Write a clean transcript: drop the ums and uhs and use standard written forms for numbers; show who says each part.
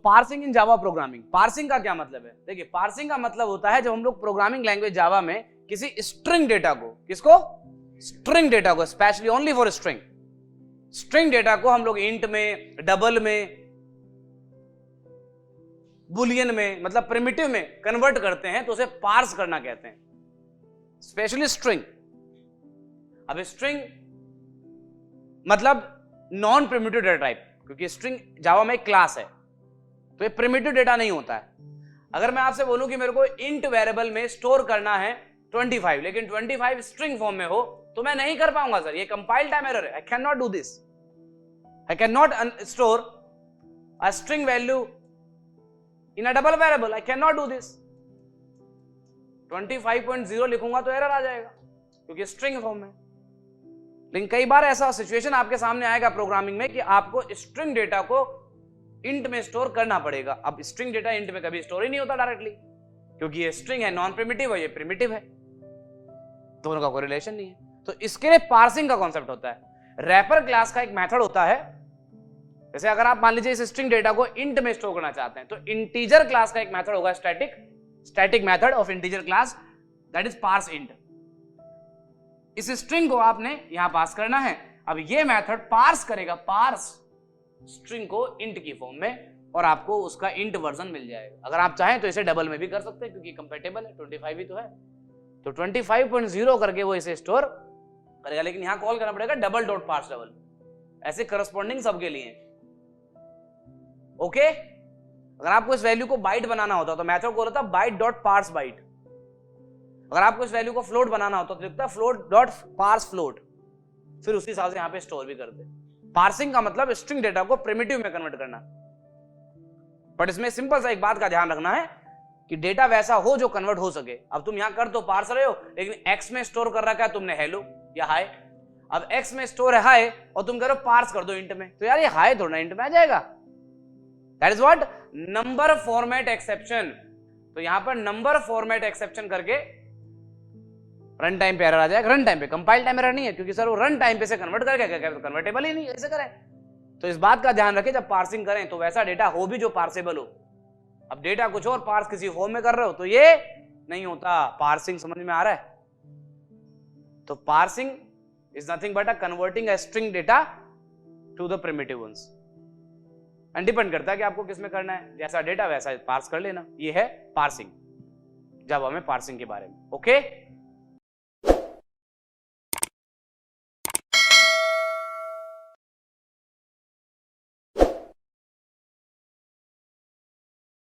Speaker 1: Parsing इन Java programming, parsing का क्या मतलब है? देखिए पार्सिंग का मतलब होता है जब हम लोग प्रोग्रामिंग लैंग्वेज जावा में किसी स्ट्रिंग डेटा को, किसको? स्ट्रिंग डेटा को, specially only for string data को हम लोग इंट में, डबल में, बुलियन में, मतलब प्रिमिटिव में कन्वर्ट करते हैं तो उसे पार्स करना कहते हैं, स्पेशली स्ट्रिंग। अब स्ट्रिंग मतलब नॉन प्रिमिटिव डेटा टाइप, क्योंकि स्ट्रिंग जावा में एक क्लास है तो ये प्रिमिटिव डेटा नहीं होता है। अगर मैं आपसे बोलूं कि मेरे को इंट वेरिएबल में स्टोर करना है 25, लेकिन 25 स्ट्रिंग फॉर्म में हो तो मैं नहीं कर पाऊंगा सर, ये कंपाइल टाइम एरर है, I can not do this, I can not store a string value in a double variable, I can not do this. 25.0 लिखूंगा तो एरर आ जाएगा क्योंकि स्ट्रिंग फॉर्म में। लेकिन कई बार ऐसा सिचुएशन आपके सामने आएगा प्रोग्रामिंग में कि आपको स्ट्रिंग डेटा को इंट में स्टोर करना पड़ेगा। अब स्ट्रिंग डेटा इंट में कभी स्टोर ही नहीं होता डायरेक्टली, क्योंकि ये स्ट्रिंग है, नॉन प्रिमिटिव है, ये प्रिमिटिव है, दोनों का कोई रिलेशन नहीं है। तो इसके लिए पार्सिंग का कॉन्सेप्ट होता है। रैपर क्लास का एक मेथड होता है, जैसे अगर आप मान लीजिए इस स्ट्रिंग डेटा को इंट में स्टोर करना चाहते हैं तो इंटीजर क्लास का एक मेथड होगा, static method of integer class, that is parse int. इस स्ट्रिंग को आपने यहां पास करना है। अब ये मेथड पार्स करेगा, पार्स स्ट्रिंग को इंट की फॉर्म में, और आपको उसका इंट वर्जन मिल जाएगा। अगर आप चाहें तो इसे डबल में भी कर सकते हैं क्योंकि कंपैटिबल है, 25 ही तो है, तो 25.0 करके वो इसे स्टोर करेगा। लेकिन यहां कॉल करना पड़ेगा डबल डॉट पार्स डबल, ऐसे करस्पॉन्डिंग सबके लिए। ओके, अगर आपको इस वैल्यू को बाइट बनाना होता तो मेथड कॉल होता बाइट डॉट पार्स बाइट। अगर आपको इस वैल्यू को फ्लोट बनाना होता तो लिखता फ्लोट डॉट पार्स फ्लोट, फिर उसी हिसाब से यहां पे स्टोर भी करते। पार्सिंग का मतलब स्ट्रिंग डेटा को प्रिमिटिव में कन्वर्ट करना। बट इसमें सिंपल सा एक बात का ध्यान रखना है कि डेटा वैसा हो जो कन्वर्ट हो सके। अब तुम यहां कर तो पार्स रहे हो, लेकिन एक्स में स्टोर कर रखा है तुमने हेलो या हाय। अब एक्स में स्टोर है हाय और तुम कह रहे हो पार्स कर दो इंट में, तो यार ये हाय थोड़ा इंट में आ जाएगा। That is what number format exception. तो यहां पर नंबर फॉर्मेट एक्सेप्शन करके रन टाइम पे एरर आ जाएगा। रन टाइम पे, कंपाइल टाइम एरर नहीं है, क्योंकि सर वो रन टाइम पे से कन्वर्ट करके क्या तो कन्वर्टेबल ही नहीं, ऐसे करें। तो इस बात का ध्यान रखें जब पार्सिंग करें तो वैसा डेटा हो भी जो पार्सेबल हो। अब डेटा कुछ और पार्स किसी फॉर्म में कर रहे हो तो ये नहीं होता। पार्सिंग समझ में आ रहा है? तो parsing is nothing but a converting a string data to the primitive ones. And depend करता है कि आपको किस में करना है, जैसा डेटा वैसा पार्स कर लेना। ये है पार्सिंग, जावा में पार्सिंग के बारे में। ओके